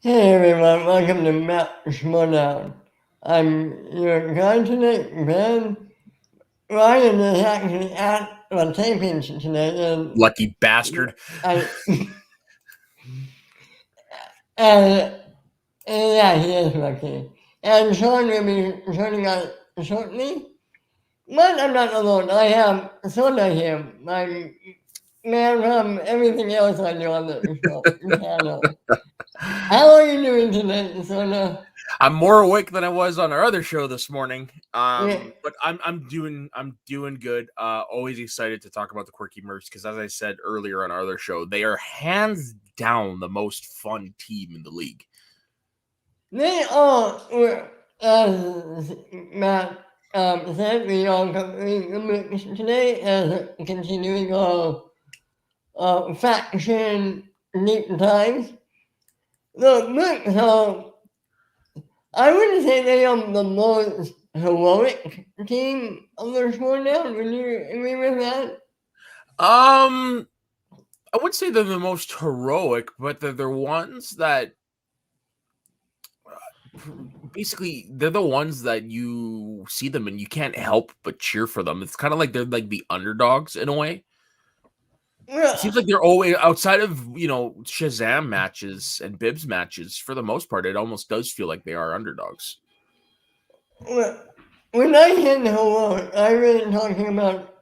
Hey everyone, welcome to Mount Schmoe Down. I'm your guide today, Ben. Ryan is actually at the tapings today, and Lucky bastard. I, and, yeah, he is lucky. And Sean will be joining us shortly, but I'm not alone. I have Soda here, my man from everything else I do on the channel. How are you doing today, Soda? I'm more awake than I was on our other show this morning. Yeah, But I'm doing good. Always excited to talk about the Quirky Mercs because, as I said earlier on our other show, they are hands down the most fun team in the league. they all were, as Matt said, we are covering the movies today as a continuing faction deep dives. The books are, I wouldn't say they are the most heroic team of the Schmoedown. Would you agree with that? Um, I would say they're the most heroic, but they're ones that basically they're the ones that you see them and you can't help but cheer for them. It's kind of like they're like the underdogs in a way. It seems Well, like they're always outside of Shazam matches and Bibs matches. For the most part, it almost does feel like they are underdogs. well, when I hit heroic, I really talking about,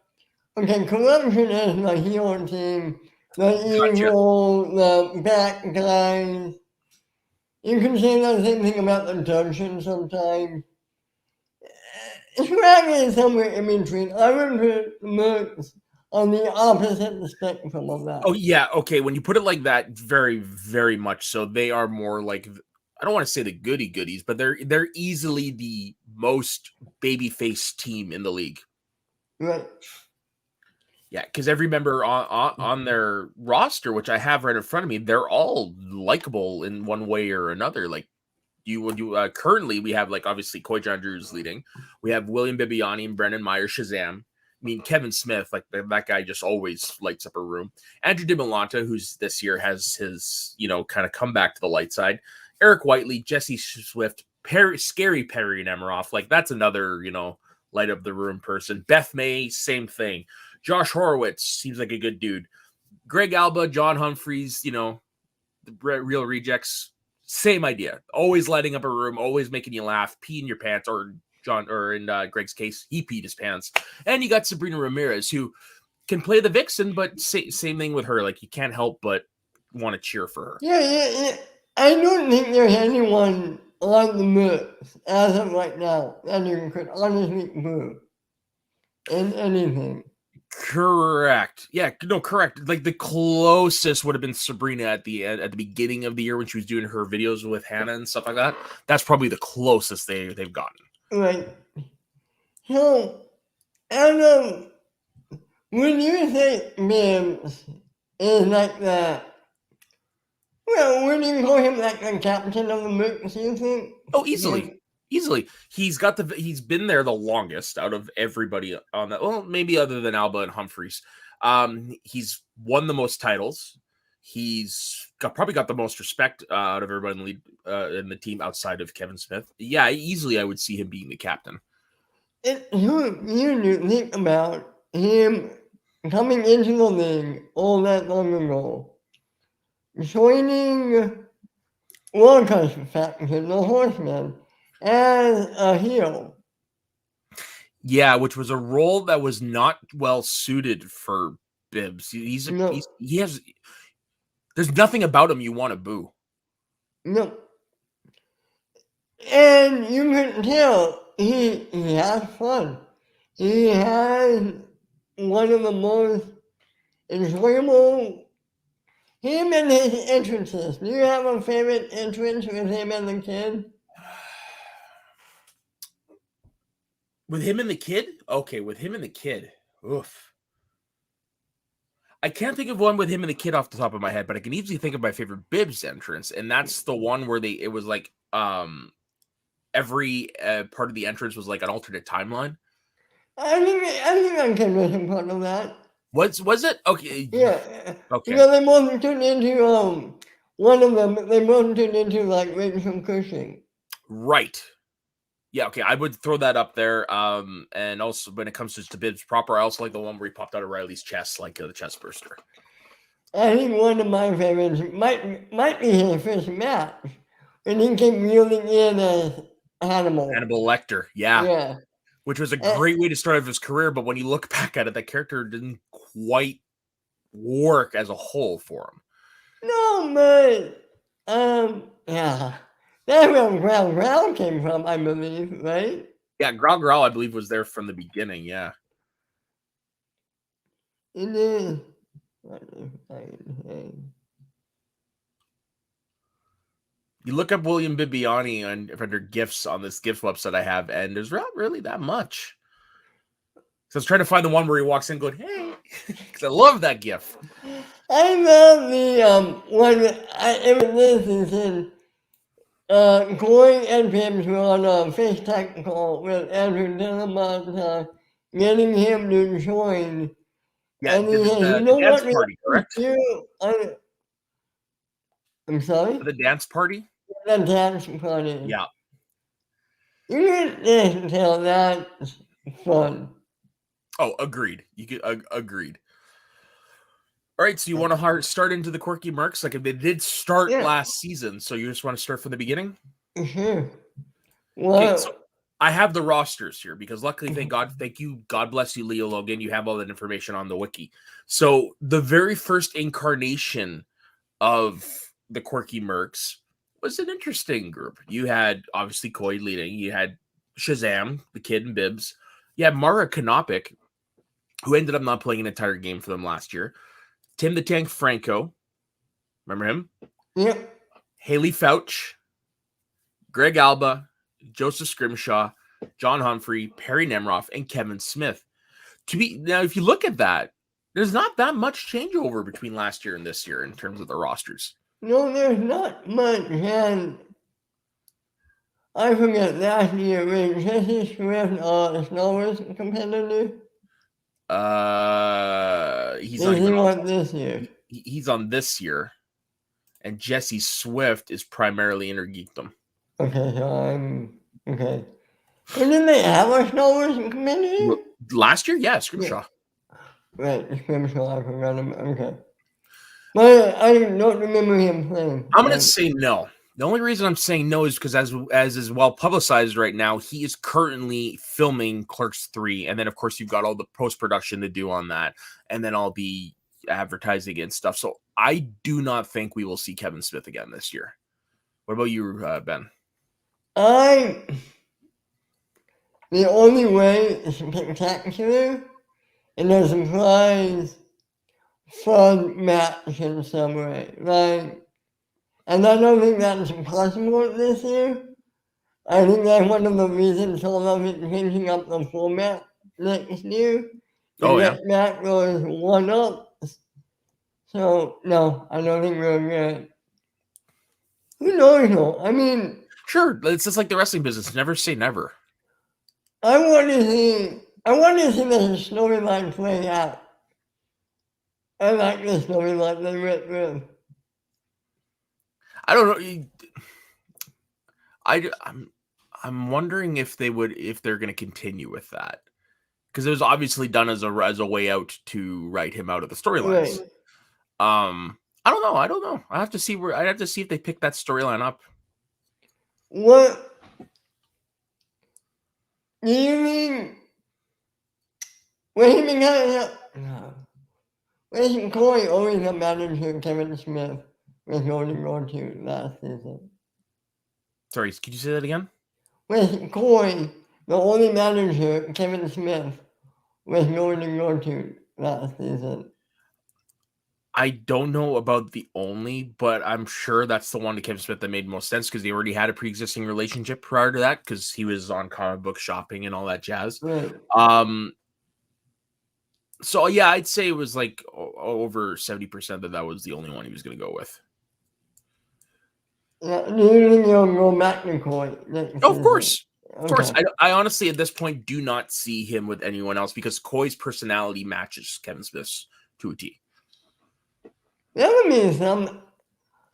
okay, corruption is the hero team, the Gotcha. evil, the bad guys. You can say the same thing about the dungeon sometimes. Scraggy is somewhere in between. I would put Mercs on the opposite spectrum of that. Oh yeah, okay. When you put it like that, very, very much so. They are more like I don't want to say the goody goodies, but they're easily the most babyface team in the league. Right. Yeah, because every member on their roster, which I have right in front of me, they're all likable in one way or another. Like currently we have like obviously Koi John Drew's leading. We have William Bibiani and Brendan Meyer Shazam. I mean Kevin Smith, like that guy just always lights up a room. Andrew DiMolanta, who's this year has his kind of come back to the light side. Eric Whiteley, Jesse Swift, Scary Perry and Emeroff, like that's another light up the room person. Beth May, same thing. Josh Horowitz seems like a good dude. Greg Alba, John Humphreys, the real rejects. Same idea. Always lighting up a room, always making you laugh, pee in your pants, or in Greg's case, he peed his pants. And you got Sabrina Ramirez, who can play the vixen, but same thing with her. Like you can't help but want to cheer for her. Yeah. I don't think there's anyone on the Mercs as of right now that you could honestly boo in anything. Correct. Yeah, no, correct. Like the closest would have been Sabrina at the beginning of the year when she was doing her videos with Hannah and stuff like that. That's probably the closest they've gotten. Right. So, Adam, when you say Mims is like that, well, would you call him like the captain of the Mercs, you think? Oh, easily. He's been there the longest out of everybody on that. Well, maybe other than Alba and Humphreys. He's won the most titles. He's probably got the most respect out of everybody in the lead in the team outside of Kevin Smith. Yeah, easily I would see him being the captain. You think about him coming into the league all that long ago, joining Warcraft faction, the Horsemen, as a heel. Yeah, which was a role that was not well suited for Bibbs. He has. There's nothing about him you want to boo. No. And you can tell he has fun. He has one of the most enjoyable. Him and his entrances. Do you have a favorite entrance with him and the kid? With him and the kid? Okay, with him and the kid. Oof. I can't think of one with him and the kid off the top of my head, but I can easily think of my favorite Bibbs entrance, and that's the one where it was like every part of the entrance was like an alternate timeline. I think I can make a part of that. Was it? Okay. Yeah. Okay. Because they both turned into one of them, they both turned into like Rachel Cushing. Right. Yeah, okay, I would throw that up there. And also when it comes to Bibbs proper, I also like the one where he popped out of Riley's chest, like the chest burster. I think one of my favorites might be his first match when he came reeling in as Hannibal. Hannibal Lecter, yeah. Yeah. Which was a great way to start off his career, but when you look back at it, that character didn't quite work as a whole for him. No, but yeah. That's where Growl came from, I believe, right? Yeah, Growl, I believe, was there from the beginning, yeah. It is. You look up William Bibbiani under gifts on this GIFs website I have, and there's not really that much. So I was trying to find the one where he walks in going, hey, because I love that GIF. I love the one this is in Corey and Pibbs were on a FaceTime call with Andrew Dillon, getting him to join. Yeah, and the dance party, correct? I'm sorry? The dance party? The dance party. Yeah. You can tell that's fun. Oh, agreed. You could agreed. All right, so you want to start into the Quirky Mercs? Like, they did start last season, so you just want to start from the beginning? Sure. Well, okay, so I have the rosters here because luckily, thank you, God bless you, Leo Logan. You have all that information on the wiki. So the very first incarnation of the Quirky Mercs was an interesting group. You had obviously Coy leading. You had Shazam, the kid, and Bibbs. You had Mara Kanopik, who ended up not playing an entire game for them last year. Tim the Tank Franco. Remember him? Yep. Haley Fouch, Greg Alba, Joseph Scrimshaw, John Humphrey, Perry Nemroff, and Kevin Smith. Now, if you look at that, there's not that much changeover between last year and this year in terms of the rosters. No, there's not much, and I forget last year when Jesse Swift Snowers competitor. He's on this year. He's on this year, and Jesse Swift is primarily Inner Geekdom. Okay, so I'm okay. And then they have a Snowers competitor last year, yeah, Scrimshaw. Right, Scrimshaw. I forgot him. Okay. But I don't remember him playing. I'm going to say no. The only reason I'm saying no is because as is well publicized right now, he is currently filming Clerks 3. And then, of course, you've got all the post-production to do on that. And then I'll be advertising and stuff. So I do not think we will see Kevin Smith again this year. What about you, Ben? The only way is spectacular and a surprise fun match in some way. And I don't think that's possible this year. I think that's one of the reasons some of it changing up the format next year. That goes one up. So, no, I don't think we're good. Who knows, though? I mean... Sure, it's just like the wrestling business. Never say never. I want to see the storyline play out. I like the storyline they went through. I don't know. I'm wondering if they're going to continue with that, because it was obviously done as a way out to write him out of the storylines. Right. I don't know. I'd have to see if they pick that storyline up. What do you mean? Wasn't Corey always a manager Kevin Smith was going to go to last season? Sorry, could you say that again? Wasn't Corey the only manager Kevin Smith was going to go to last season? I don't know about the only, but I'm sure that's the one to Kevin Smith that made most sense because they already had a pre-existing relationship prior to that because he was on comic book shopping and all that jazz. Right. So yeah, I'd say it was like over 70% that was the only one he was going to go with. Yeah, you'll go back to Corey. Of course. Of course. I honestly, at this point, do not see him with anyone else because Coy's personality matches Kevin Smith's to a T. That would mean some.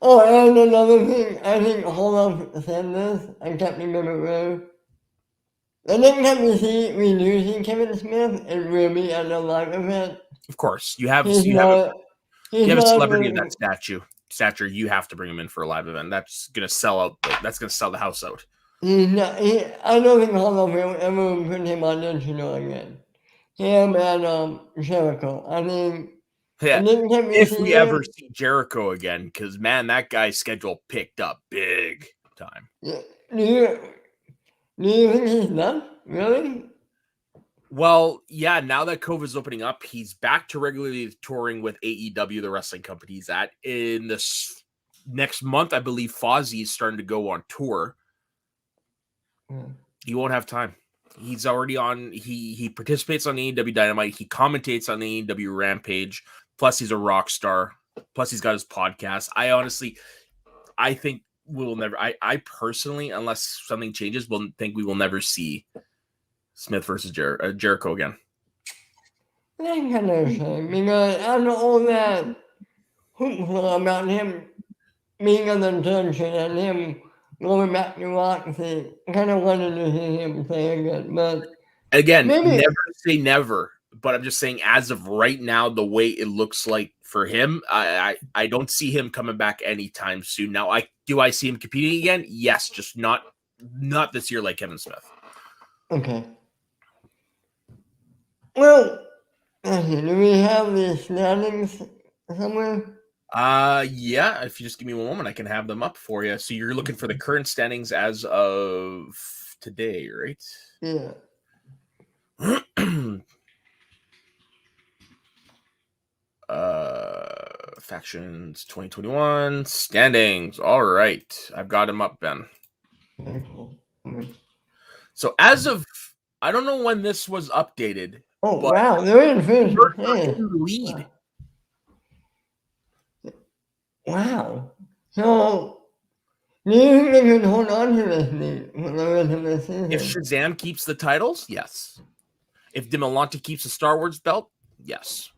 Oh, and another thing, I think Olaf said this, I can't remember where. The next time we do see Kevin Smith, it will be at a live event. Of course, you have He's you have not, he's you have a not celebrity of really, that stature. You have to bring him in for a live event. That's gonna sell out. That's gonna sell the house out. he's not, I don't think Olaf will ever put him on national again. Him and Jericho. I mean, Yeah, the next time we if see we ever him, see Jericho again, because man, that guy's schedule picked up big time. do you, do you think he's done? Really? Well, yeah, now that COVID's opening up, he's back to regularly touring with AEW, the wrestling company he's at. In this next month, I believe Fozzy is starting to go on tour. He won't have time. He's already on. He participates on AEW Dynamite. He commentates on AEW Rampage. Plus, he's a rock star. Plus, he's got his podcast. I think we'll never. I personally, unless something changes, will think we will never see Smith versus Jericho again. That's kind of a shame because after all that hoopla about him being on the junction and him going back to Roxy, I kind of wanted to hear him say again, but Again, maybe. never say never, but I'm just saying as of right now, the way it looks like for him, I don't see him coming back anytime soon. Now, do I see him competing again? Yes, just not this year like Kevin Smith. Okay. Well, do we have the standings somewhere? Yeah, if you just give me one moment, I can have them up for you. So you're looking for the current standings as of today, right? Yeah. Factions 2021 standings. All right, I've got him up, Ben. Very cool. Okay. So as of, I don't know when this was updated. Oh, but wow, they're in first place. in the lead. Wow. So, do you think they can hold on to this lead for the rest of the season? If Shazam keeps the titles, yes. If Dimolante keeps the Star Wars belt, yes.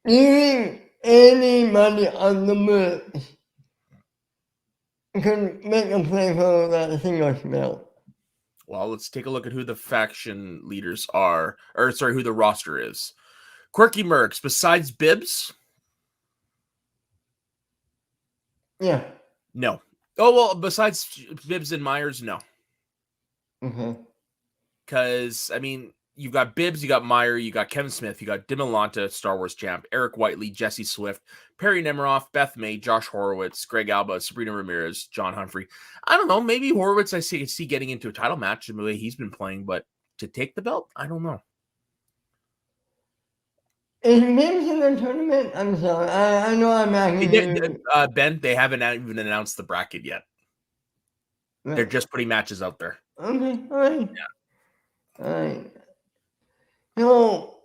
Do you think anybody on the Mercs could make a play for that singles belt? Well, let's take a look at who the faction leaders are, or sorry, who the roster is. Quirky Mercs, besides Bibbs? Yeah. No. Oh, well, besides Bibbs and Myers, no. Okay. Because, I mean, you've got Bibbs, you got Meyer, you got Kevin Smith, you got Dimolanta, Star Wars champ, Eric Whiteley, Jesse Swift, Perry Nemiroff, Beth May, Josh Horowitz, Greg Alba, Sabrina Ramirez, John Humphrey. I don't know. Maybe Horowitz I see getting into a title match the way he's been playing, but to take the belt, I don't know. Is Bibbs in the tournament? I'm sorry. I know I'm asking Ben, they haven't even announced the bracket yet. Right. They're just putting matches out there. Okay, all right. Yeah. All right. So,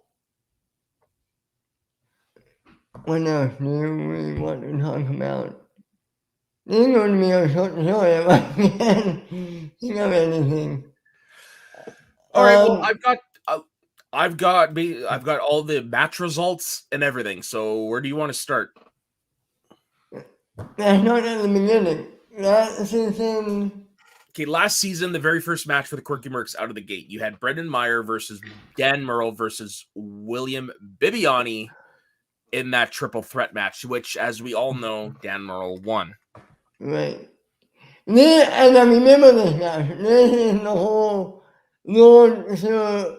what else do we want to talk about? This is going to be a short show if I can think of anything. All right. Well, I've got all the match results and everything. So where do you want to start? That's not at the beginning. That season. Okay, last season, the very first match for the Quirky Mercs out of the gate, you had Brendan Meyer versus Dan Murrell versus William Bibiani in that triple threat match, which, as we all know, Dan Murrell won. Right. And I remember this match. This is the whole Lord Sir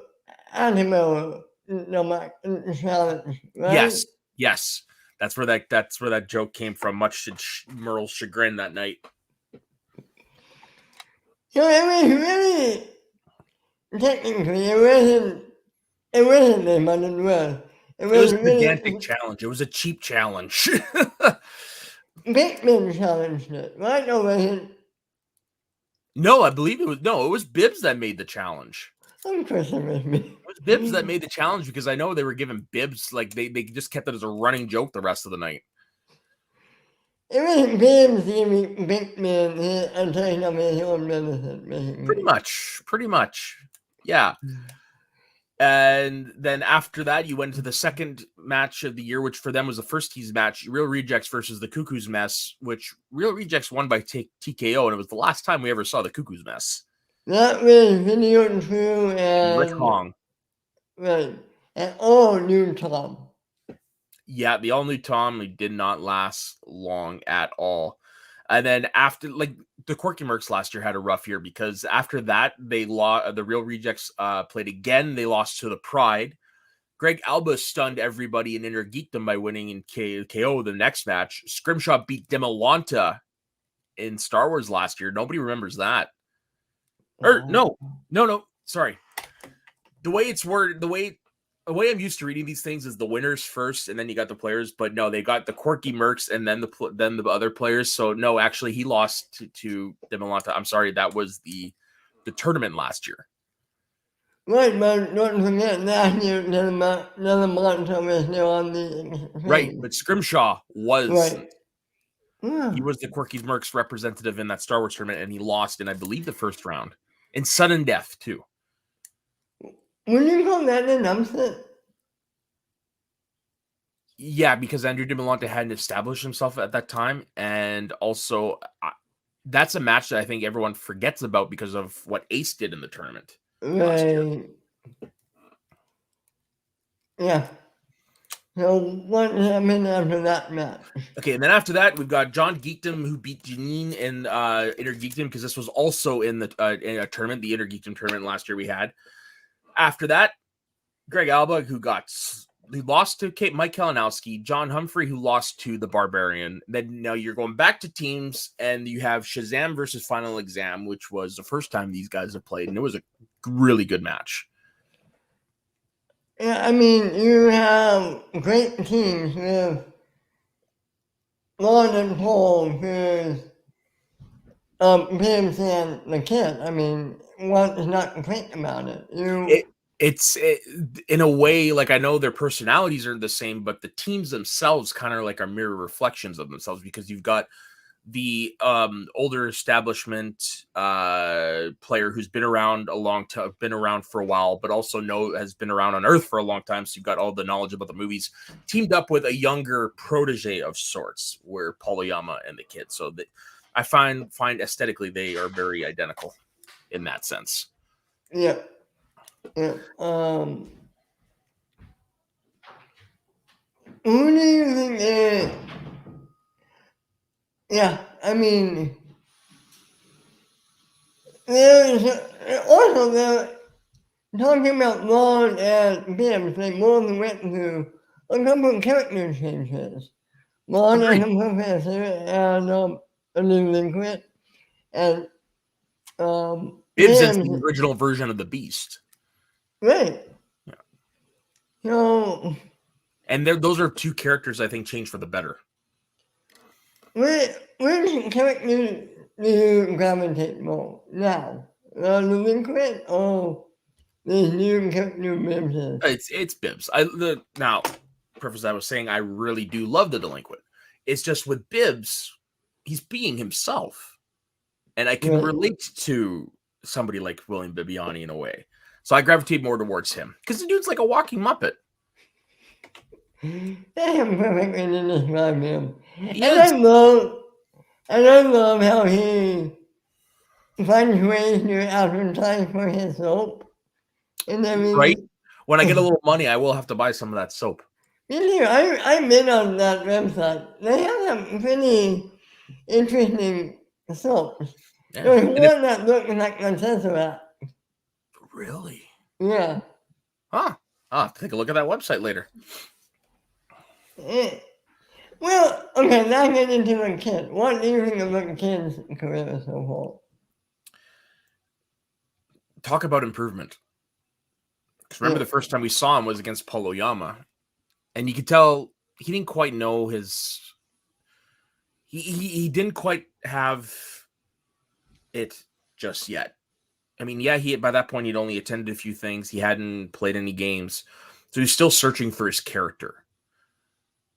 Animal challenge, right? Yes. That's where that joke came from, much to Murrell's chagrin that night. So it was really, technically, it wasn't the money well. It was a gigantic challenge. It was a cheap challenge. Bateman challenged it, right? Or was it? No, I believe it was Bibbs that made the challenge. I'm cursing with me. It was Bibbs that made the challenge because I know they were giving Bibbs, like, they just kept it as a running joke the rest of the night. It wasn't Bibbs giving Bateman a taste of his own medicine, basically. Pretty much. Yeah. And then after that, you went to the second match of the year, which for them was the first tease match, Real Rejects versus the Cuckoo's Mess, which Real Rejects won by TKO, and it was the last time we ever saw the Cuckoo's Mess. That was Video True and Rick Hong. Right. And all new Tom. Yeah, the all-new Tom did not last long at all. And then after, like, the Quirky Mercs last year had a rough year because after that, they lost. The Real Rejects played again. They lost to the Pride. Greg Alba stunned everybody in Inner Geekdom by winning in KO the next match. Scrimshaw beat Demolanta in Star Wars last year. Nobody remembers that. Or no. Sorry. The way it's worded, the way I'm used to reading these things is the winners first, and then you got the players. But no, they got the Quirky Mercs and then the other players. So no, actually, he lost to Demolanta. I'm sorry, that was the tournament last year. Right, but don't forget last year Demolanta was still on the right. But Scrimshaw was right. He was the Quirky Mercs representative in that Star Wars tournament, and he lost in, I believe, the first round in sudden death too. Would you call that an upset? Yeah, because Andrew Demolanta hadn't established himself at that time, and also that's a match that I think everyone forgets about because of what Ace did in the tournament. Right. Yeah. So what happened after that match? Okay, and then after that, we've got John Geekdom who beat Janine in Inner Geekdom because this was also in the in a tournament, the Inner Geekdom tournament last year we had. After that, Greg Alba who lost to Mike Kalinowski, John Humphrey who lost to the Barbarian. Then now you're going back to teams, and you have Shazam versus Final Exam, which was the first time these guys have played, and it was a really good match. Yeah, I mean, you have great teams with London Paul, who's James and the Kid. I mean, what's not great about it? It's in a way, like, I know their personalities are the same, but the teams themselves kind of like are mirror reflections of themselves, because you've got the older establishment player who's been around been around for a while, but also has been around on Earth for a long time. So you've got all the knowledge about the movies, teamed up with a younger protege of sorts, where Paul-Oyama and the Kid. So I find aesthetically they are very identical in that sense. Yeah. Yeah. Who do you think is? Yeah, I mean, there's also talking about Ron and Bibbs. They both went through a couple of character changes. Ron as a professor and a delinquent, and Bibbs is the original version of the Beast. Right. Yeah. So. And those are two characters I think changed for the better. Which character do you gravitate more now? The delinquent or the new character Bibbs? It's Bibbs. Now, preface I was saying I really do love the delinquent. It's just with Bibbs, he's being himself, and I can relate to somebody like William Bibiani in a way. So I gravitate more towards him because the dude's like a walking Muppet. Damn, perfectly to describe him. And I love how he finds ways to advertise for his soap. And I mean, right? When I get a little money, I will have to buy some of that soap. Me too. I've been on that website. They have some pretty interesting soaps. Yeah. There's one that looks like a Tesseract. Really? Yeah. Huh. I'll have to take a look at that website later. Well, okay, now get into the Kid. What do you think of the Kid's career so far? Talk about improvement. Because remember, the first time we saw him was against Paul-Oyama. And you could tell he didn't quite know his... He didn't quite have it just yet. I mean, yeah, by that point, he'd only attended a few things. He hadn't played any games. So he's still searching for his character.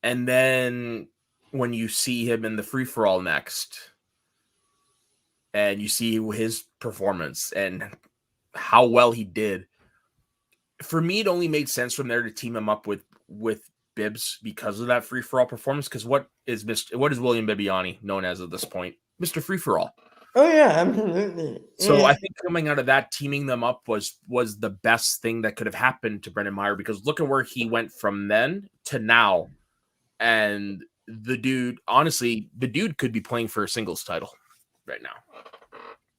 And then when you see him in the free-for-all next, and you see his performance and how well he did, for me, it only made sense from there to team him up with Bibbs because of that free for all performance. Because what is William Bibbiani known as at this point? Mr. Free for All. Oh yeah, absolutely. So I think coming out of that, teaming them up was the best thing that could have happened to Brendan Meyer, because look at where he went from then to now. And the dude could be playing for a singles title right now.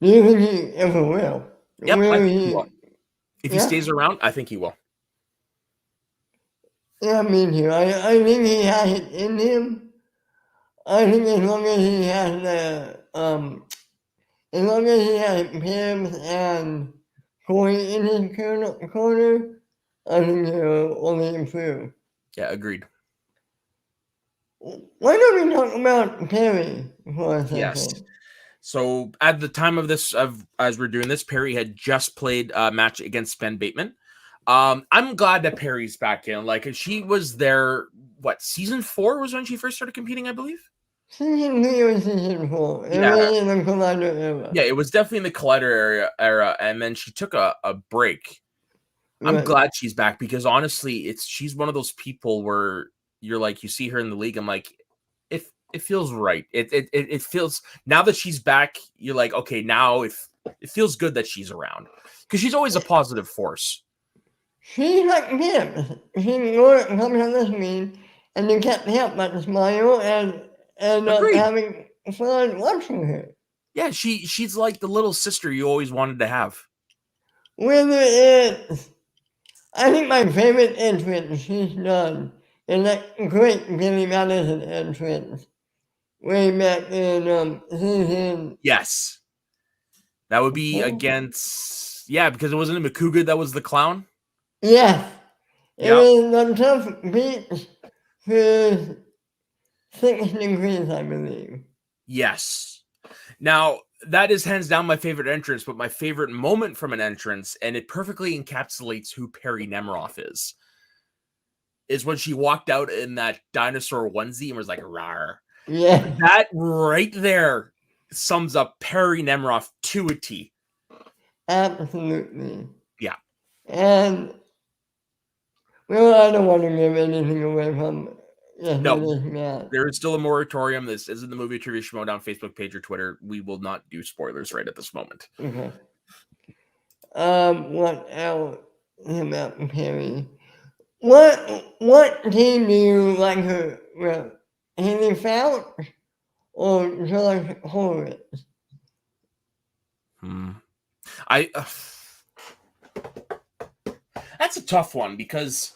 Do you think he ever will? Yep, Will I think he? he will. If he stays around, I think he will. Yeah, me too. I think he has it in him. I think as long as he has as long as he has Pibbs and Corey in his corner, I think he'll only improve. Yeah, agreed. Why don't we talk about Perry for a second? Yes. So at the time of this, as we're doing this, Perry had just played a match against Ben Bateman. I'm glad that Perry's back in. Like, she was there, season 4 was when she first started competing, I believe? Season 3 or season 4. It Yeah. was in the Collider era. Yeah, it was definitely in the Collider era, and then she took a break. Right. I'm glad she's back, because honestly, she's one of those people where you're like, you see her in the league, I'm like, it feels right. It feels, now that she's back, you're like, okay, now it feels good that she's around, because she's always a positive force. She's like him. She knew coming on this mean, and you can't help but smile and having fun watching her. Yeah, she's like the little sister you always wanted to have. Whether it's, I think my favorite entrance she's done is that great Billy Madison entrance way back in season. Yes, that would be against, because it wasn't Makuga that was the clown. Yes, it was the tough beats for 6 degrees, I believe. Yes. Now, that is hands down my favorite entrance, but my favorite moment from an entrance, and it perfectly encapsulates who Perry Nemiroff is when she walked out in that dinosaur onesie and was like, rawr. Yeah. That right there sums up Perry Nemiroff to a T. Absolutely. Yeah. And, well, I don't want to give anything away from no, there is still a moratorium. This isn't the Movie Trivia Schmoedown Facebook page or Twitter. We will not do spoilers right at this moment. Okay. What else about Perry? What team do you like her with? Haley Fount or George Horowitz? That's a tough one, because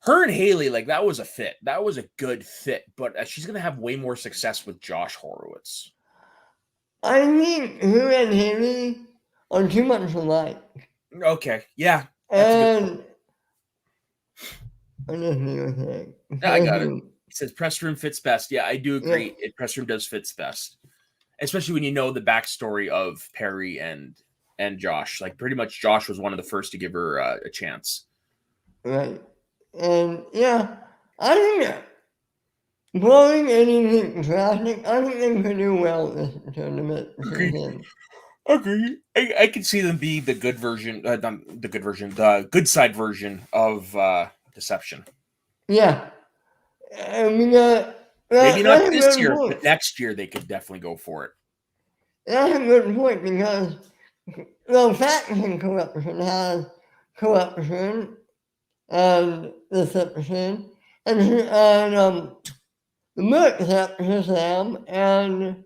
her and Haley, like, that was a fit. That was a good fit, but she's going to have way more success with Josh Horowitz. I think her and Haley are too much alike. Okay, yeah. And I just need a thing. I got it. He says press room fits best. Yeah, I do agree. Yeah. Press room does fits best, especially when you know the backstory of Perry and Josh. Like, pretty much Josh was one of the first to give her a chance. Right. And yeah, I think blowing anything drastic, I think they could do well this tournament. Agree. I can see them be the good version, the good side version of Deception. Yeah. I mean, maybe not this year, but next year they could definitely go for it. That's a good point, because the faction corruption has corruption and deception, and the Mercs have Shazam and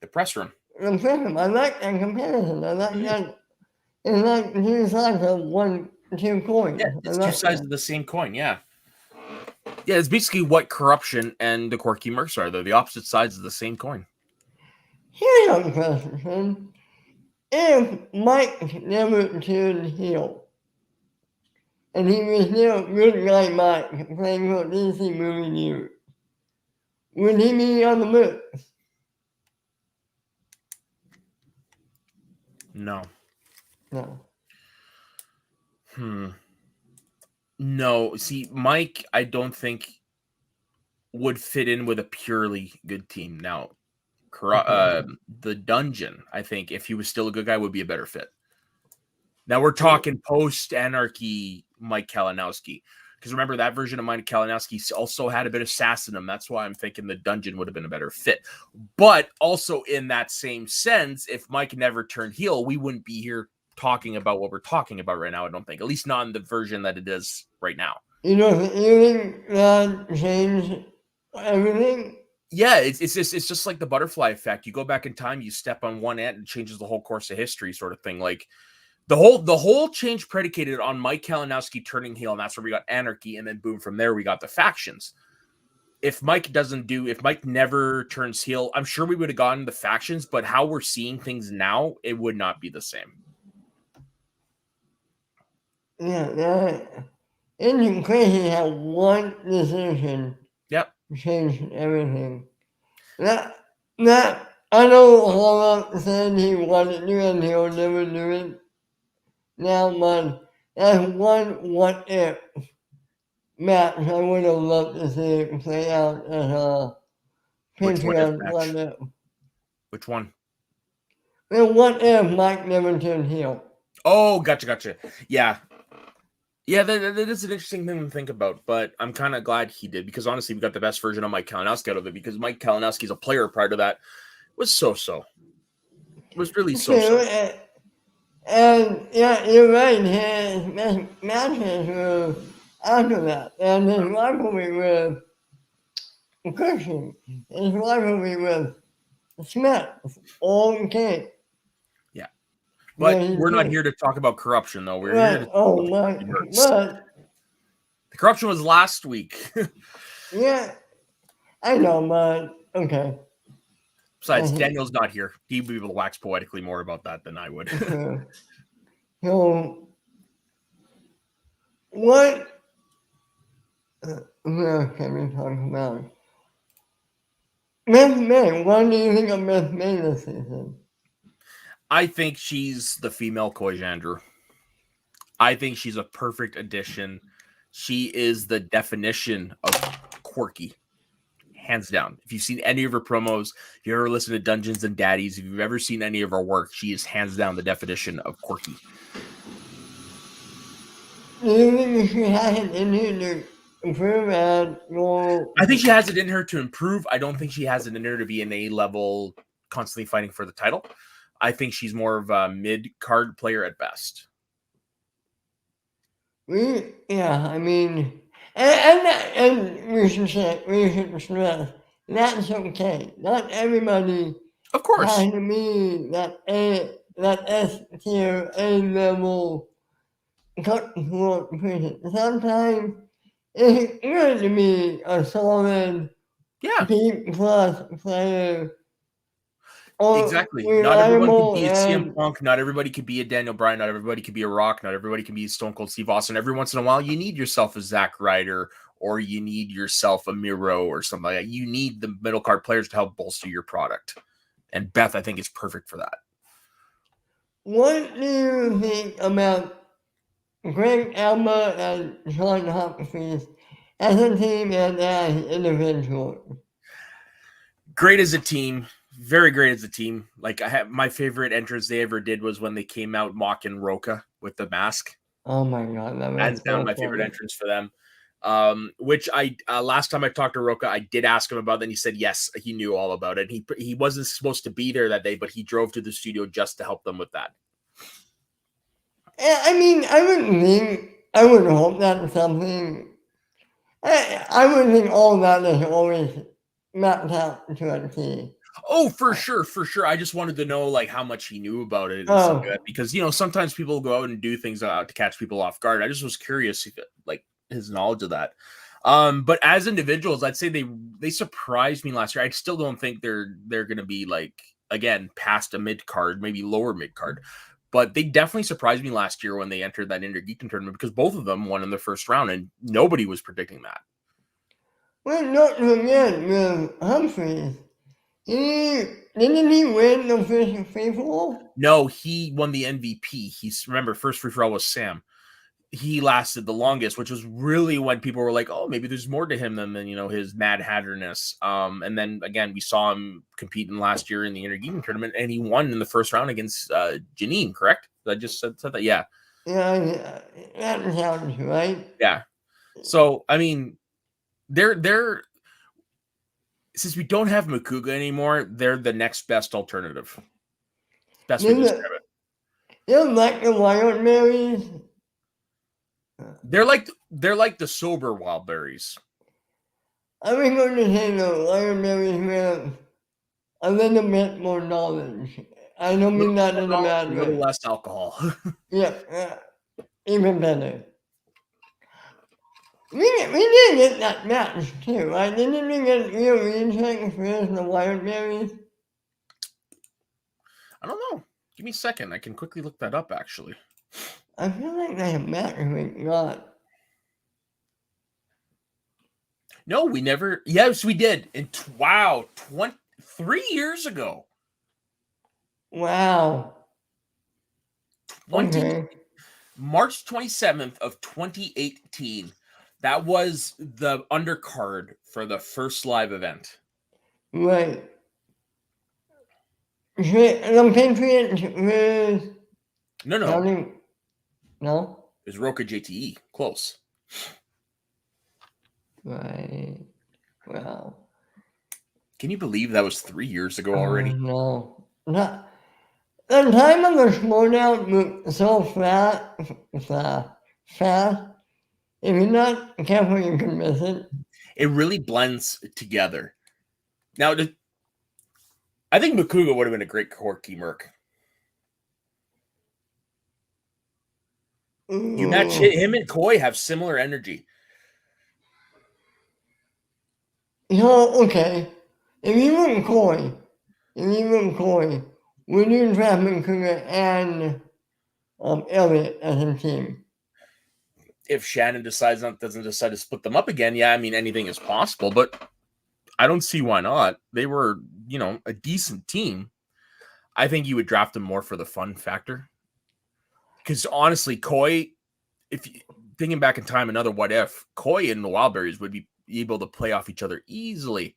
the press room. The press room. I like that comparison. I like that. It's like two sides of two coins. Yeah, it's two sides of the same coin. Yeah. Yeah, it's basically what corruption and the Quirky Mercs are. They're the opposite sides of the same coin. Here's a question. If Mike never turned heel, and he was still good guy Mike playing for DC Movie News, would he be on the Mercs? No. No. No. See, Mike, I don't think would fit in with a purely good team. Now, the Dungeon, I think, if he was still a good guy, would be a better fit. Now we're talking post-Anarchy Mike Kalinowski. Because remember, that version of Mike Kalinowski also had a bit of sass in him. That's why I'm thinking the dungeon would have been a better fit. But also in that same sense, if Mike never turned heel, we wouldn't be here talking about what we're talking about right now, I don't think. At least not in the version that it is right now. You think that changed everything? Yeah, it's just like the butterfly effect. You go back in time, you step on one ant, and it changes the whole course of history, sort of thing. Like the whole change predicated on Mike Kalinowski turning heel, and that's where we got Anarchy, and then boom, from there we got the factions. If Mike never turns heel, I'm sure we would have gotten the factions, but how we're seeing things now, it would not be the same. Yeah, it's crazy how one decision changed everything. That I know Holla said he wanted to and he'll never do it. Now, man, that's one what if match I would have loved to see it play out as a Patreon what if. Which one? Well, what if Mike never turned heel? Oh, gotcha. Yeah. Yeah, that is an interesting thing to think about, but I'm kind of glad he did, because honestly, we got the best version of Mike Kalinowski out of it, because Mike Kalinowski's a player prior to that was so-so. It was really so-so. And yeah, you're right, his matches were after that, and his rivalry with Cushing, his rivalry with Smith, all okay. Yeah. But we're not here to talk about corruption, though. We're here to talk about but the corruption was last week. Yeah, I know, but okay. Besides, Daniel's not here. He'd be able to wax poetically more about that than I would. So, what can we talk about? Miss May, what do you think of Miss May this season? I think she's the female Koijandru. I think she's a perfect addition. She is the definition of quirky. Hands down. If you've seen any of her promos, if you ever listened to Dungeons and Daddies, if you've ever seen any of her work, she is hands down the definition of quirky. Do you think she has it in her to improve I think she has it in her to improve. I don't think she has it in her to be an A-level, constantly fighting for the title. I think she's more of a mid-card player at best. Yeah, I mean, and we should stress, that's okay. Not everybody, of course, has to be that S tier, A level person. Sometimes it's good to be a solid, B plus player. Exactly. Not everyone can be a CM Punk. Not everybody could be a Daniel Bryan. Not everybody could be a Rock. Not everybody can be Stone Cold Steve Austin. Every once in a while, you need yourself a Zack Ryder, or you need yourself a Miro or something like that. You need the middle card players to help bolster your product. And Beth, I think, is perfect for that. What do you think about Greg Alba and Sean Hopkins as a team and as individuals? Great as a team. Very great as a team. Like, I have my favorite entrance they ever did was when they came out mocking Roca with the mask. Oh my god, that's down my favorite entrance for them. Which I last time I talked to Roca, I did ask him about that, and he said yes, he knew all about it. He wasn't supposed to be there that day, but he drove to the studio just to help them with that. I mean, I would hope that something. I would think all that is always mapped out to a T. Oh, for sure. I just wanted to know like how much he knew about it and stuff like that, because sometimes people go out and do things to catch people off guard. I just was curious, like his knowledge of that. But as individuals, I'd say they surprised me last year. I still don't think they're going to be like, again, past a mid card, maybe lower mid card. But they definitely surprised me last year when they entered that Intergeekdom tournament, because both of them won in the first round, and nobody was predicting that. Well, not forget with Humphries. Didn't he win the first free-for-all? No, he won the MVP. Remember, first free-for-all was Sam. he lasted the longest, which was really when people were like, "Oh, maybe there's more to him than his Mad Hatterness." And then again, we saw him competing last year in the Intergaming tournament, and he won in the first round against Janine. Correct? I just said that. Yeah. Yeah, that sounds right. Yeah. So I mean, they're since we don't have Makuga anymore, they're the next best alternative. Best way to describe it. They're like the wild berries. They're like the sober wild berries. I was going to say the wild berries with a little bit more knowledge. I don't mean that in a bad A way. little less alcohol. Yeah, even better. We did get that match too, right? Didn't we get real rejects for the wild berries? I don't know. Give me a second. I can quickly look that up, actually. I feel like they have match we got. No, we never. Yes, we did. Wow, 3 years ago. Wow. 20, Okay. March 27th of 2018. That was the undercard for the first live event. Right. The Patriots with... No. No? It was Roka JTE. Close. Right. Wow. Can you believe that was 3 years ago already? No. Not... The time of the Schmoedown moved so fast. If you're not careful, you can miss it. It really blends together. Now, I think Makuga would have been a great Quirky Merc. You match him and Koi have similar energy. Okay. If you were Koi, would you draft Makuga and Elliot as a team? If Shannon doesn't decide to split them up again, yeah, I mean, anything is possible, but I don't see why not. They were, a decent team. I think you would draft them more for the fun factor. Because honestly, Koi, thinking back in time, another what if, Koi and the Wildberries would be able to play off each other easily.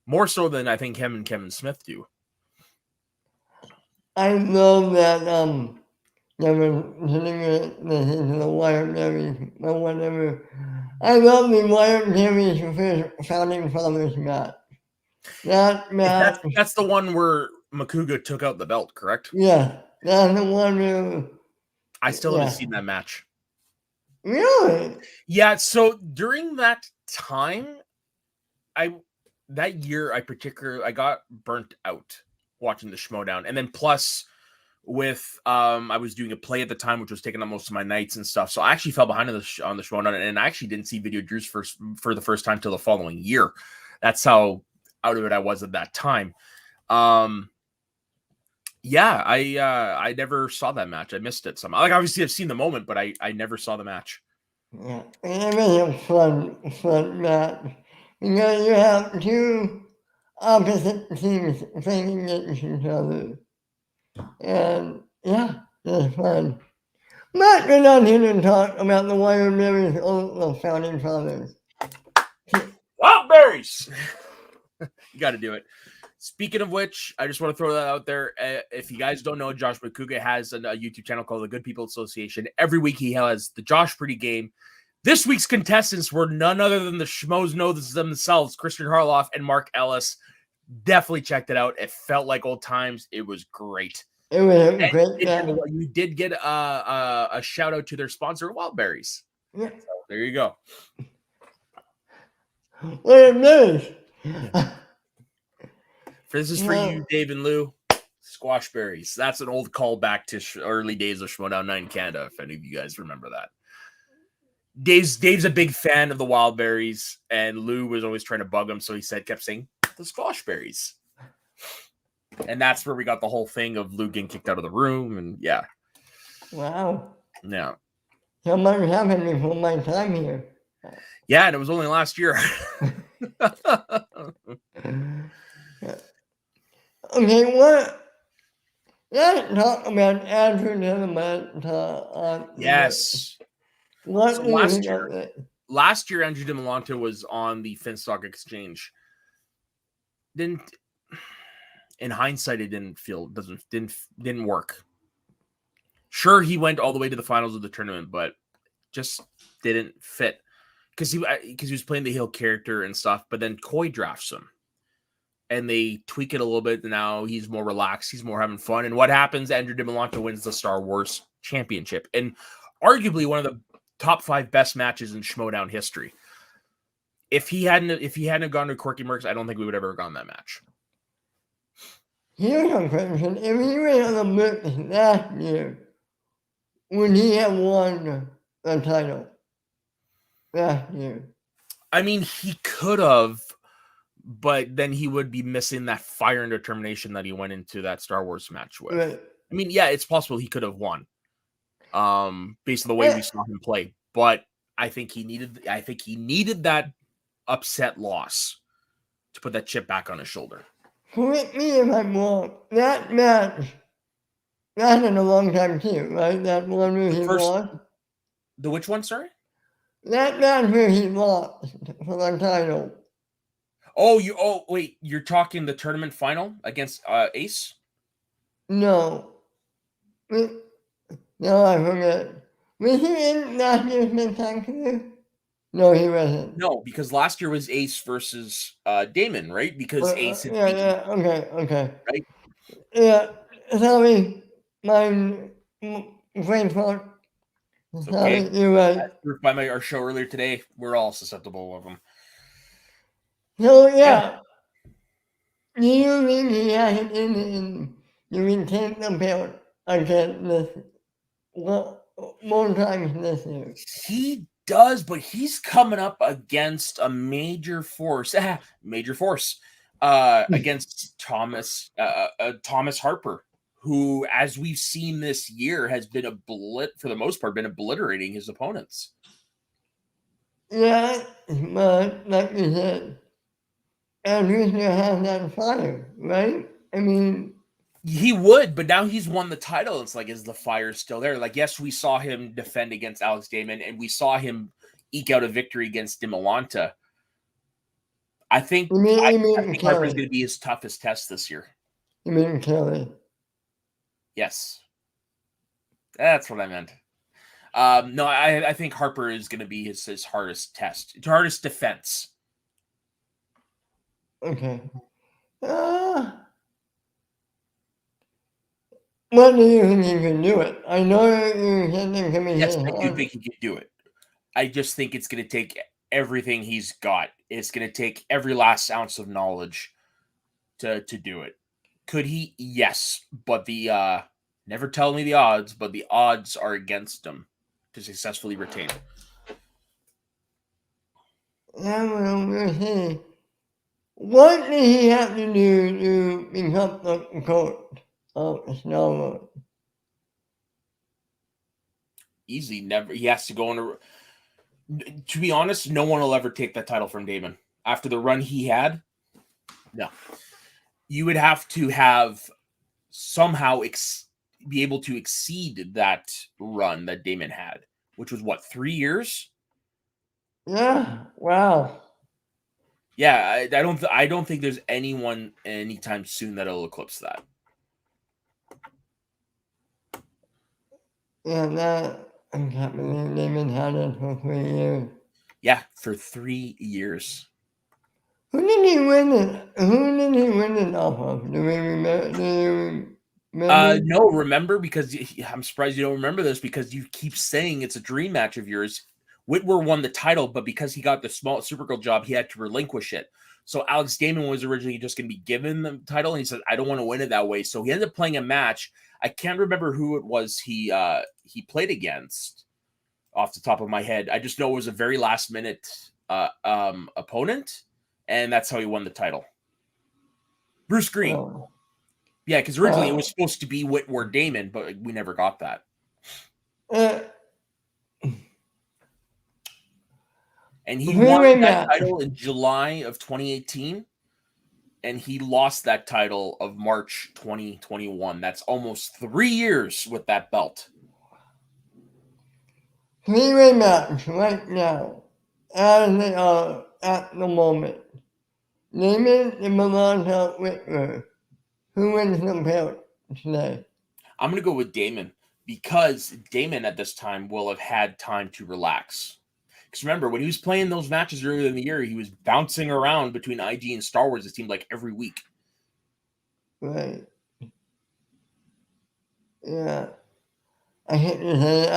More so than I think him and Kevin Smith do. I love that they were hitting the Wildberries or whatever. I love the Wildberries founding fathers match. That match. That's the one where Makuga took out the belt, correct? Yeah, that's the one where... I still haven't seen that match. Really? Yeah, so during that time, that year I got burnt out watching the Schmoedown. And then plus with I was doing a play at the time, which was taking up most of my nights and stuff. So I actually fell behind on the Schmoedown, and I actually didn't see Video Drews for the first time till the following year. That's how out of it I was at that time. Yeah, I never saw that match. I missed it somehow. Like, obviously I've seen the moment, but I never saw the match. Yeah, it was a fun match. You have two opposite teams playing against each other. And yeah, it was fun. But we're not here to talk about the Wildberries or the founding fathers. Wildberries! You got to do it. Speaking of which, I just want to throw that out there. If you guys don't know, Josh Makuga has a YouTube channel called The Good People Association. Every week he has the Josh Pretty Game. This week's contestants were none other than the Schmoes know themselves, Christian Harloff and Mark Ellis. Definitely checked it out. It felt like old times. It was great. It was a great game. You did get a shout out to their sponsor, Wildberries. Yeah. So there you go. What it is. This is for you, Dave and Lou. Squash berries. That's an old callback to early days of Schmoedown 9 Canada, if any of you guys remember that. Dave's a big fan of the wild berries, and Lou was always trying to bug him, so he kept saying the squash berries. And that's where we got the whole thing of Lou getting kicked out of the room, and yeah. Wow. Yeah. So much happened before my time here. Yeah, and it was only last year. Okay, let's talk about Andrew Gentleman. Yes. What So do you think of it? last year, Andrew DiMolante was on the Finstock Exchange. Didn't, in hindsight, it didn't work. Sure, he went all the way to the finals of the tournament, but just didn't fit because he was playing the heel character and stuff. But then Koi drafts him, and they tweak it a little bit. And now he's more relaxed. He's more having fun. And what happens? Andrew DiMolante wins the Star Wars Championship, and arguably one of the top 5 best matches in Schmoedown history. If he hadn't gone to Quirky Mercs, I don't think we would ever have gone that match. Here's a question. If he went on the Mercs last year, would he have won the title last year? I mean, he could have, but then he would be missing that fire and determination that he went into that Star Wars match with. Right. I mean, yeah, it's possible he could have won, based on the way we saw him play. But I think he needed that upset loss to put that chip back on his shoulder. Correct me if I'm wrong. That match lasted a long time too, right? That one where he lost. The which one, sorry? That match where he lost for the title. Wait, you're talking the tournament final against Ace? No. No, I forget. Was he in last year's Spectacular? No, he wasn't. No, because last year was Ace versus Damon, right? Because Ace had okay. Right? Yeah, sorry. My brain fart. Sorry, okay. you're right. As proved by our show earlier today, we're all susceptible of them. So, yeah. Do you think he has it in the retain the belt against this more times this year? He does, but he's coming up against a major force against Thomas Harper, who, as we've seen this year, has been for the most part, been obliterating his opponents. Yeah, but like you said, Andrew still has that fire, right? I mean, he would, but now he's won the title. It's like, is the fire still there? Like, yes, we saw him defend against Alex Damon, and we saw him eke out a victory against DiMolante. I think Harper's going to be his toughest test this year. You mean Kelly? Yes. That's what I meant. No, I think Harper is going to be his hardest test, his hardest defense. Okay. What do you think he can do it? I know you said there can be Yes, I do think he can do it. I just think it's going to take everything he's got. It's going to take every last ounce of knowledge to do it. Could he? Yes, but the never tell me the odds, but the odds are against him to successfully retain. Yeah, well, we'll see. What did he have to do to become the coach of Snowboard? Easy. Never. He has to go on to be honest, no one will ever take that title from Damon. After the run he had, no. You would have to have somehow be able to exceed that run that Damon had, which was what, 3 years? Yeah, wow. Yeah, I don't think there's anyone anytime soon that'll eclipse that. Yeah, that I can't believe Damon had it for 3 years. Yeah, for 3 years. Who did he win it off of? Do we remember? No, remember, because I'm surprised you don't remember this, because you keep saying it's a dream match of yours. Whitwer won the title, but because he got the small Supergirl job, he had to relinquish it. So Alex Damon was originally just going to be given the title, and he said, I don't want to win it that way. So he ended up playing a match. I can't remember who it was he played against off the top of my head. I just know it was a very last minute opponent, and that's how he won the title. Bruce Green. Oh. Yeah, because originally it was supposed to be Whitwer Damon, but we never got that. And he won that title in July of 2018, and he lost that title of March 2021. That's almost 3 years with that belt. three-way match right now, as they are at the moment. Damon and Melanta Whitmer. Who wins the belt today? I'm going to go with Damon because Damon at this time will have had time to relax. Because remember, when he was playing those matches earlier in the year, he was bouncing around between IG and Star Wars, it seemed like every week. Right. Yeah. I hate to say it.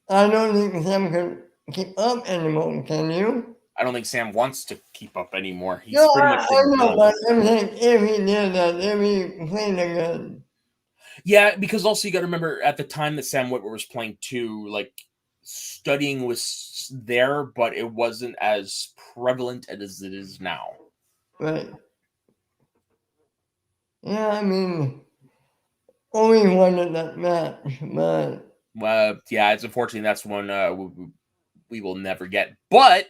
I don't think Sam can keep up anymore, can you? I don't think Sam wants to keep up anymore. He's No, pretty much I know, done. but I'm saying if he did that, if he played again. Yeah, because also you got to remember at the time that Sam Whitwer was playing too, like studying was there, but it wasn't as prevalent as it is now. Right. Yeah, I mean, only one in that match, but Yeah, it's unfortunately that's one we will never get. But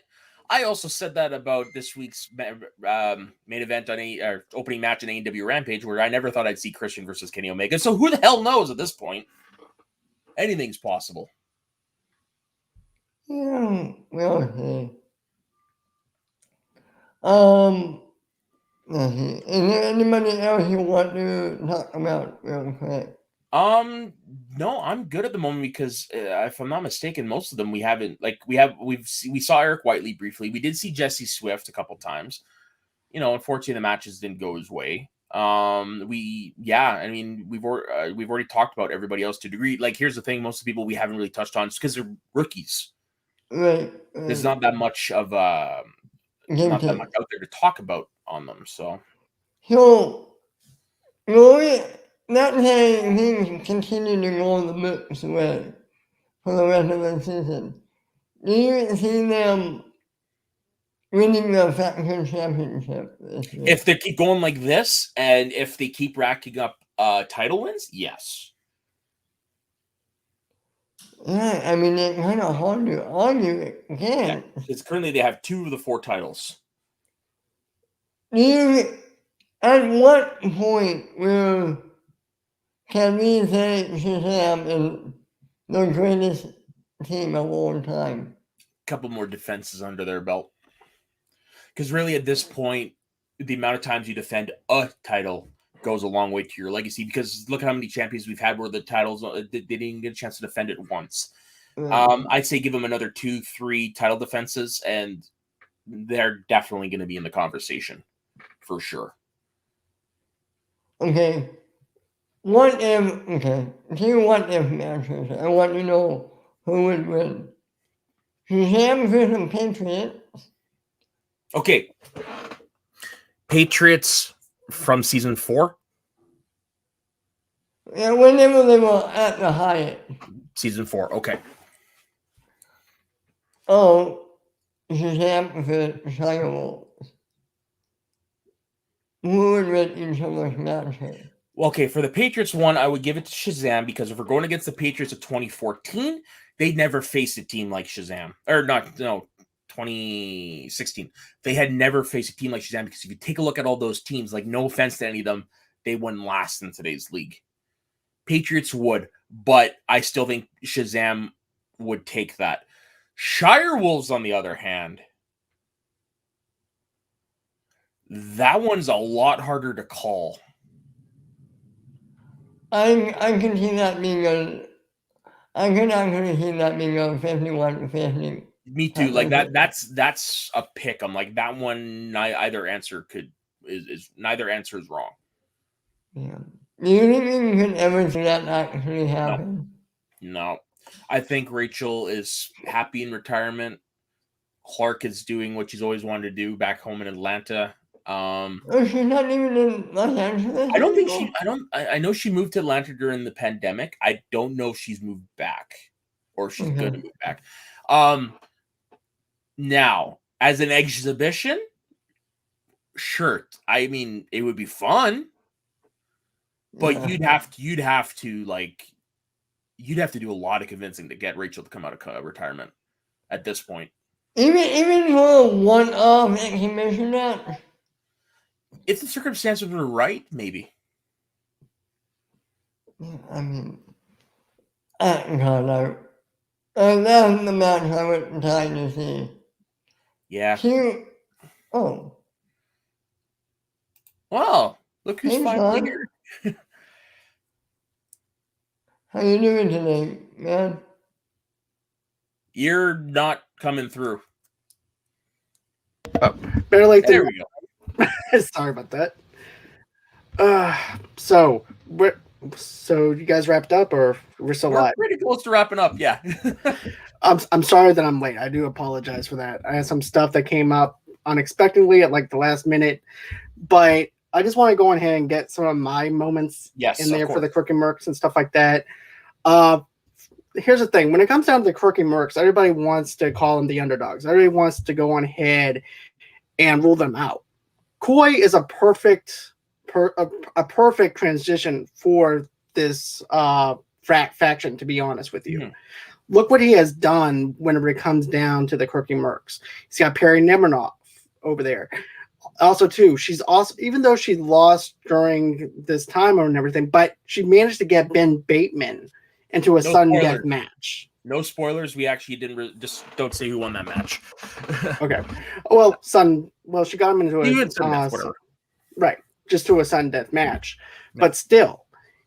I also said that about this week's main event on opening match in AEW Rampage, where I never thought I'd see Christian versus Kenny Omega. So who the hell knows at this point? Anything's possible. yeah, we'll see. Let's see. Is there anybody else you want to talk about real quick? No, I'm good at the moment because if I'm not mistaken, most of them we haven't we saw Eric Whiteley briefly. We did see Jesse Swift a couple times. Unfortunately the matches didn't go his way. I mean we've already talked about everybody else to a degree. Like here's the thing, most of the people we haven't really touched on just because they're rookies. Right. There's not that much of not that much out there to talk about on them. So Roy, not saying things continue to go the Mercs way for the rest of the season. Do you see them winning the faction championship this year? If they keep going like this, and if they keep racking up title wins, yes. Yeah, I mean, it's kind of hard to argue it again. Because currently they have 2 of the 4 titles. At what point can we say Shazam is the greatest team of all time? A couple more defenses under their belt. Because really at this point, the amount of times you defend a title goes a long way to your legacy. Because look at how many champions we've had where the titles, they didn't get a chance to defend it once. I'd say give them another 2-3 title defenses, and they're definitely going to be in the conversation for sure. Okay. 2 what if matches. I want to know who would win. Shazam versus Patriots. Okay. Patriots from season 4? Yeah, whenever they were at the Hyatt. Season 4, okay. Oh, Shazam versus Firewalls. Who would win each of those matches? Okay, for the Patriots one, I would give it to Shazam because if we're going against the Patriots of 2014, they'd never faced a team like Shazam. 2016. They had never faced a team like Shazam because if you take a look at all those teams, like no offense to any of them, they wouldn't last in today's league. Patriots would, but I still think Shazam would take that. Shire Wolves, on the other hand, that one's a lot harder to call. I can see that being I can actually see that being a 51-50. Me too. Like that's a pick. I'm like that one. Neither answer is wrong. Yeah. Do you think you can ever see that actually happen? No. I think Rachel is happy in retirement. Clark is doing what she's always wanted to do back home in Atlanta. She's not even in Los Angeles. I don't think she. I know she moved to Atlanta during the pandemic. I don't know if she's moved back or she's going to move back. Now, as an exhibition, sure. I mean, it would be fun, but you'd have to do a lot of convincing to get Rachel to come out of retirement at this point. Even for one exhibition match. If the circumstances were right, maybe. I mean, God, that's the match I was trying to see. Yeah. Oh. Wow. Look who's Hey, finally Sean. here. How you doing today, man? You're not coming through. Oh, better late than There we go. Sorry about that. So you guys wrapped up, or we're still We're live? pretty close to wrapping up. Yeah. I'm sorry that I'm late. I do apologize for that. I had some stuff that came up unexpectedly at like the last minute, but I just want to go ahead and get some of my moments Yes, in there of for the course. Quirky Mercs and stuff like that. Here's the thing: when it comes down to the Quirky Mercs, everybody wants to call them the underdogs. Everybody wants to go on ahead and rule them out. Koi is a perfect transition for this faction, to be honest with you. Mhm. Look what he has done whenever it comes down to the Quirky Mercs. He's got Perry Nemernoff over there. Also, too, she's also, even though she lost during this time and everything, but she managed to get Ben Bateman into a sudden death match. No spoilers. We actually didn't just don't say who won that match. Okay. Well, she got him into whatever. Right. Just to a sudden death match. Yeah. But still,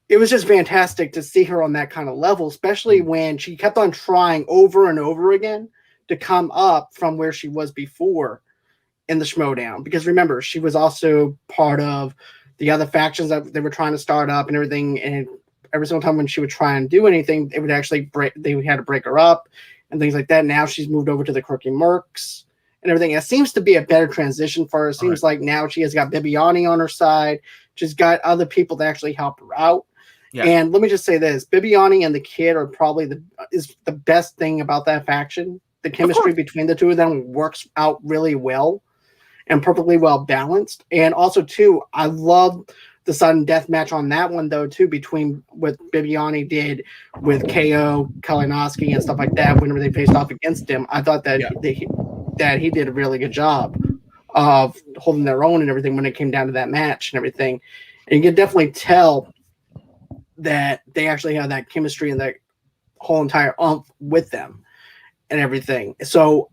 it was just fantastic to see her on that kind of level, especially when she kept on trying over and over again to come up from where she was before in the Schmoedown. Because remember, she was also part of the other factions that they were trying to start up and everything. And every single time when she would try and do anything, it would actually they had to break her up and things like that. Now she's moved over to the Quirky Mercs and everything. It seems to be a better transition for her. It seems like now she has got Bibiani on her side. She's got other people to actually help her out. Yeah. And let me just say this: Bibiani and the kid are probably the best thing about that faction. The chemistry between the two of them works out really well and perfectly well balanced. And also, too, I love the sudden death match on that one, though, too, between what Bibiani did with KO, Kalinowski, and stuff like that whenever they faced off against him. I thought that he did a really good job of holding their own and everything when it came down to that match and everything. And you can definitely tell that they actually have that chemistry and that whole entire umph with them and everything. So,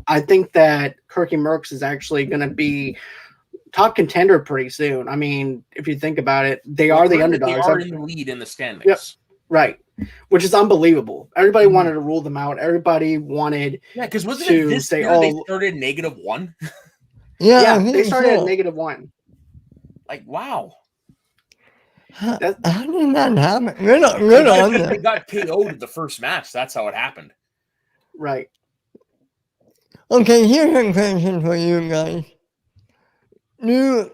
I think that Quirky Mercs is actually going to be top contender pretty soon. I mean, if you think about it, they are the underdogs. They are in the lead in the standings. Yep. Right. Which is unbelievable. Everybody wanted to rule them out. Everybody wanted because wasn't it this year they started -1? Yeah, they started at -1. Like, wow. How did that happen? Good on them. They got KO'd the first match. That's how it happened. Right. Okay, here's a question for you guys. Does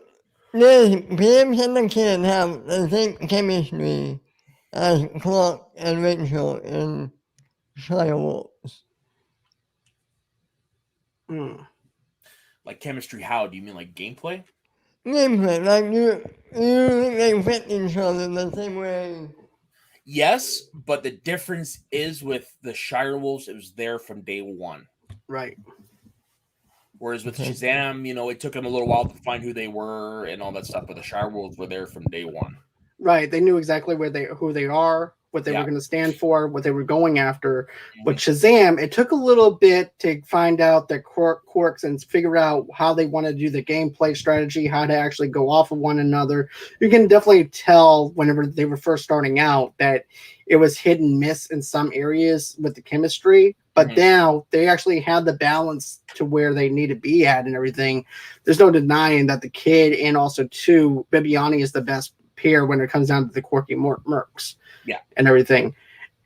Pibbs and the kid have the same chemistry as Clark and Rachel in Firewolves? Like chemistry, how? Do you mean like gameplay? Gameplay, like you think they fit each other the same way? Yes, but the difference is with the Shirewolves, it was there from day one. Right. Whereas with Shazam, it took them a little while to find who they were and all that stuff, but the Shirewolves were there from day one. Right. They knew exactly who they are, what they were going to stand for, what they were going after. With Shazam, it took a little bit to find out their quirks and figure out how they want to do the gameplay strategy, how to actually go off of one another. You can definitely tell whenever they were first starting out that it was hit and miss in some areas with the chemistry. But now they actually have the balance to where they need to be at and everything. There's no denying that the kid and also, too, Bibiani is the best pair when it comes down to the Quirky Mercs. Yeah. And everything.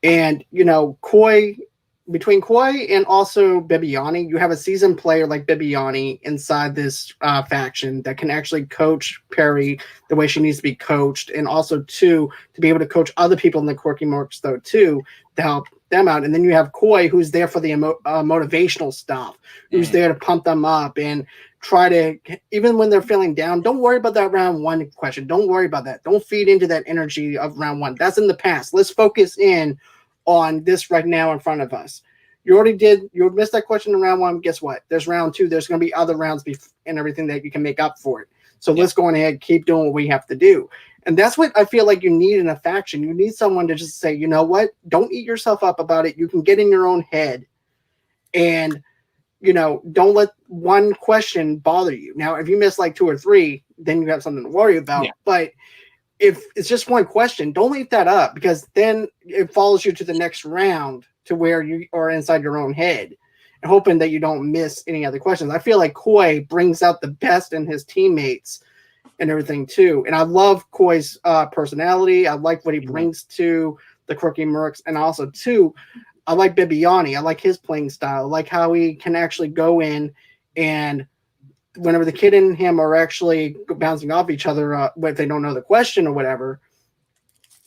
And, between Koi and also Bibiani, you have a seasoned player like Bibiani inside this faction that can actually coach Perry the way she needs to be coached. And also, too, to be able to coach other people in the Quirky Mercs, though, too, to help them out. And then you have Koi, who's there for the motivational stuff, who's there to pump them up and try to, even when they're feeling down, don't worry about that round one question. Don't worry about that. Don't feed into that energy of round one. That's in the past. Let's focus in on this right now in front of us. You missed that question in round one. Guess what? There's round two. There's going to be other rounds and everything that you can make up for it. So let's go on ahead, keep doing what we have to do. And that's what I feel like you need in a faction. You need someone to just say, you know what? Don't eat yourself up about it. You can get in your own head and, don't let one question bother you. Now, if you miss like 2 or 3, then you have something to worry about. Yeah. But if it's just one question, don't leave that up, because then it follows you to the next round to where you are inside your own head, hoping that you don't miss any other questions. I feel like Coy brings out the best in his teammates and everything too. And I love Coy's personality. I like what he brings to the Quirky Mercs. And also too, I like Bibiani. I like his playing style. I like how he can actually go in, and whenever the kid and him are actually bouncing off each other, if they don't know the question or whatever,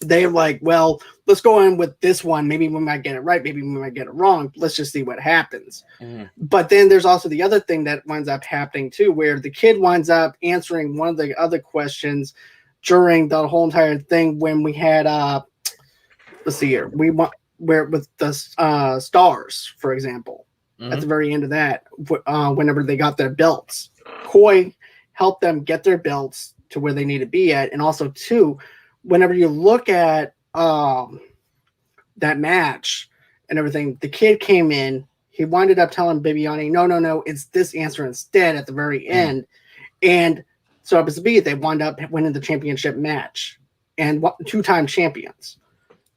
they're like, well, let's go in with this one. Maybe we might get it right. Maybe we might get it wrong. Let's just see what happens. But then there's also the other thing that winds up happening too, where the kid winds up answering one of the other questions during the whole entire thing when we had, let's see here, where with the stars, for example, at the very end of that, whenever they got their belts, Coy helped them get their belts to where they need to be at. And also too, whenever you look at that match and everything, the kid came in, he winded up telling Bibiani, no, it's this answer instead at the very end. And so happens to be, they wound up winning the championship match and 2-time champions.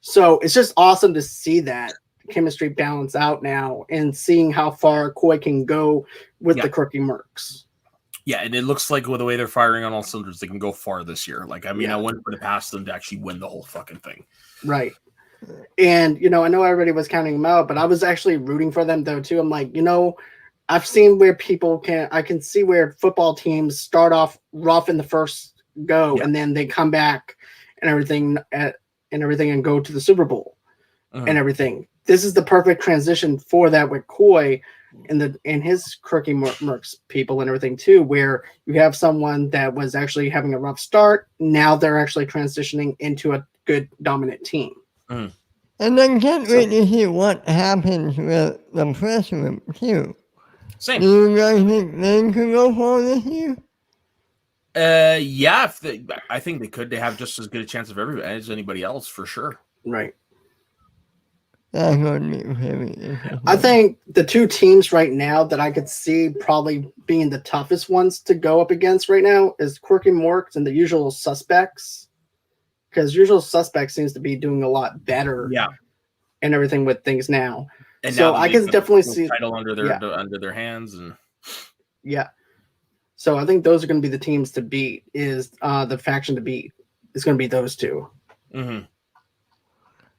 So it's just awesome to see that chemistry balance out now and seeing how far Coy can go with the Quirky Mercs. Yeah, and it looks like with the way they're firing on all cylinders, they can go far this year. Like, I mean, I wouldn't put it past them to actually win the whole fucking thing. Right. And, I know everybody was counting them out, but I was actually rooting for them, though, too. I'm like, I've seen where I can see where football teams start off rough in the first go, and then they come back and everything and go to the Super Bowl and everything. This is the perfect transition for that with Coy and his Quirky Mercs people and everything too, where you have someone that was actually having a rough start. Now they're actually transitioning into a good dominant team. And then can't wait to see what happens with the press room too. Same. Do you guys think they could go far this year? Yeah, I think they could. They have just as good a chance of as anybody else, for sure. Right. That's going to be very interesting. I think the 2 teams right now that I could see probably being the toughest ones to go up against right now is Quirky Mercs and the Usual Suspects, because Usual Suspects seems to be doing a lot better, and everything with things now. And so I can definitely see title under their hands, and so I think those are going to be the teams to beat. Is the faction to beat is going to be those 2.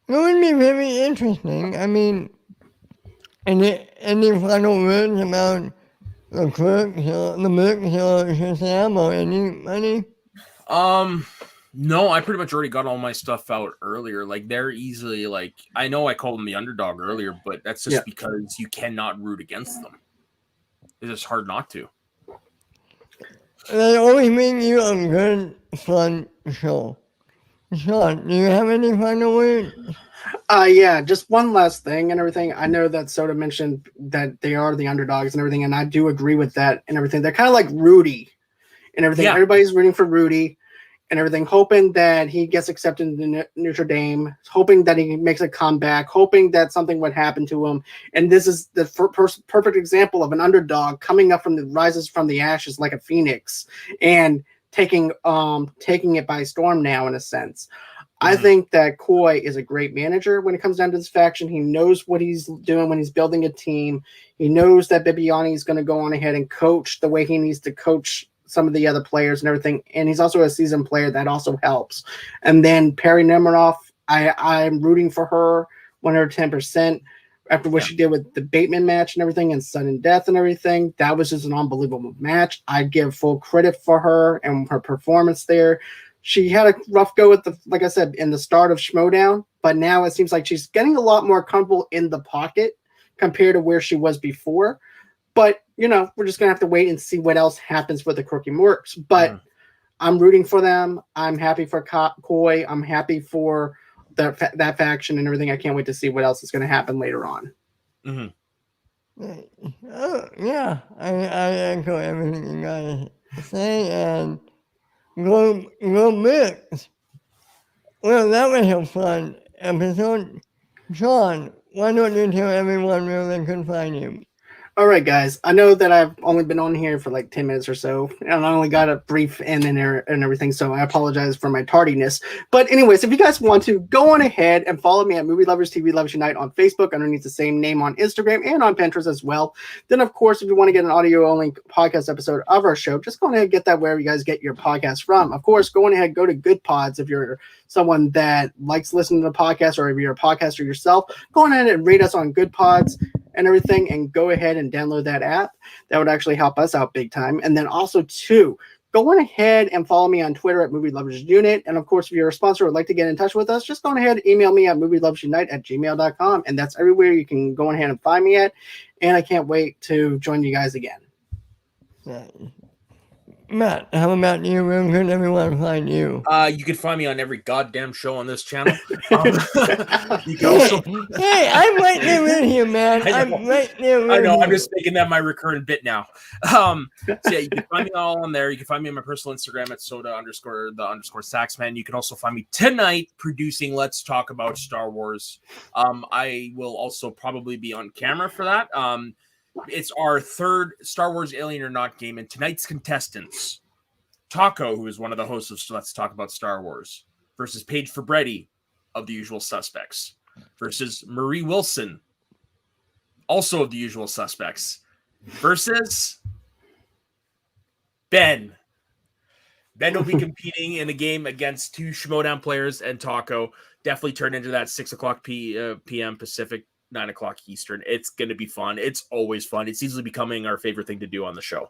It would be very interesting. I mean, any final words about the Mercs or Shazam or anybody? No, I pretty much already got all my stuff out earlier. Like, they're easily, like, I know I called them the underdog earlier, but that's just because you cannot root against them. It's just hard not to. They always make you a good, fun show. Sean, do you have any final words? Just one last thing and everything. I know that Soda mentioned that they are the underdogs and everything, and I do agree with that and everything. They're kind of like Rudy and everything. Yeah. Everybody's rooting for Rudy and everything, hoping that he gets accepted into Notre Dame, hoping that he makes a comeback, hoping that something would happen to him. And this is the perfect example of an underdog coming up rises from the ashes like a phoenix and taking it by storm now, in a sense. I think that Coy is a great manager when it comes down to this faction. He knows what he's doing when he's building a team. He knows that Bibiani is going to go on ahead and coach the way he needs to coach some of the other players and everything. And he's also a seasoned player that also helps. And then Perry Nemiroff, I'm rooting for her 110%. After what she did with the Bateman match and everything and sudden death and everything, that was just an unbelievable match. I give full credit for her and her performance there. She had a rough go at like I said, in the start of Schmoedown, but now it seems like she's getting a lot more comfortable in the pocket compared to where she was before. But, we're just going to have to wait and see what else happens with the Quirky Mercs. But I'm rooting for them. I'm happy for Coy. I'm happy for that faction and everything. I can't wait to see what else is going to happen later on. Yeah, I echo everything you guys say, and Go Mercs. Well, that was a fun episode. Sean, why don't you tell everyone where they can find you? All right, guys. I know that I've only been on here for like 10 minutes or so, and I only got a brief end in there and everything, so I apologize for my tardiness. But anyways, if you guys want to, go on ahead and follow me at Movie Lovers TV Lovers Unite on Facebook, underneath the same name on Instagram and on Pinterest as well. Then, of course, if you want to get an audio-only podcast episode of our show, just go ahead and get that wherever you guys get your podcasts from. Of course, go on ahead, go to Good Pods if you're someone that likes listening to the podcast, or if you're a podcaster yourself, go on ahead and rate us on Good Pods and everything, and go ahead and download that app. That would actually help us out big time. And then also too, go on ahead and follow me on Twitter at Movie Lovers Unit. And of course, if you're a sponsor or would like to get in touch with us, just go on ahead and email me at movieloversunite@gmail.com. And that's everywhere you can go on ahead and find me at. And I can't wait to join you guys again. Matt, how about you? Where can everyone find you? You can find me on every goddamn show on this channel. You can also... Hey, I'm right there with you, man. I'm right there with you. I know. I'm just making that my recurrent bit now. So yeah, you can find me all on there. You can find me on my personal Instagram at soda_the_saxman. You can also find me tonight producing Let's Talk About Star Wars. I will also probably be on camera for that. It's our third Star Wars Alien or Not game, and tonight's contestants, Taco, who is one of the hosts of Let's Talk About Star Wars, versus Paige Fabretti of The Usual Suspects, versus Marie Wilson, also of The Usual Suspects, versus Ben. Ben will be competing in a game against two Schmoedown players and Taco. Definitely turn into that 6 o'clock p.m. Pacific, 9 o'clock Eastern. It's going to be fun. It's always fun. It's easily becoming our favorite thing to do on the show.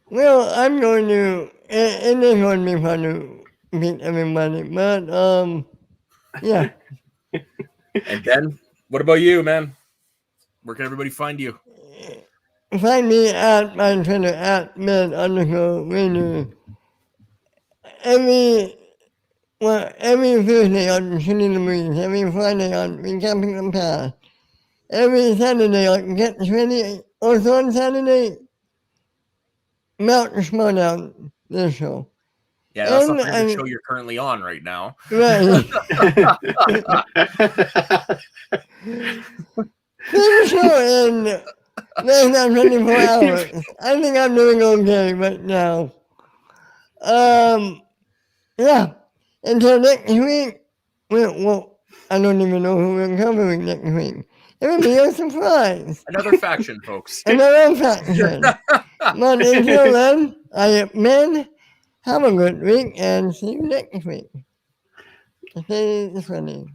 Well, I'm going to, it is going to be fun to meet everybody, but, yeah. And Ben, what about you, man? Where can everybody find you? Find me at my Twitter, at Ben_Rainer. Every Thursday on Shooting the Breeze, every Friday on Recapping the Past, every Saturday on Get Ready, also on Saturday, Mount Schmoe Down, this show. Yeah, that's not the show you're currently on right now. Right. This show in less than 24 hours. I think I'm doing okay right now. Yeah. Until next week, well, I don't even know who we're covering next week. It will be a surprise. Another faction, folks. Another faction. But until then, I am Ben. Have a good week and see you next week. Stay funny.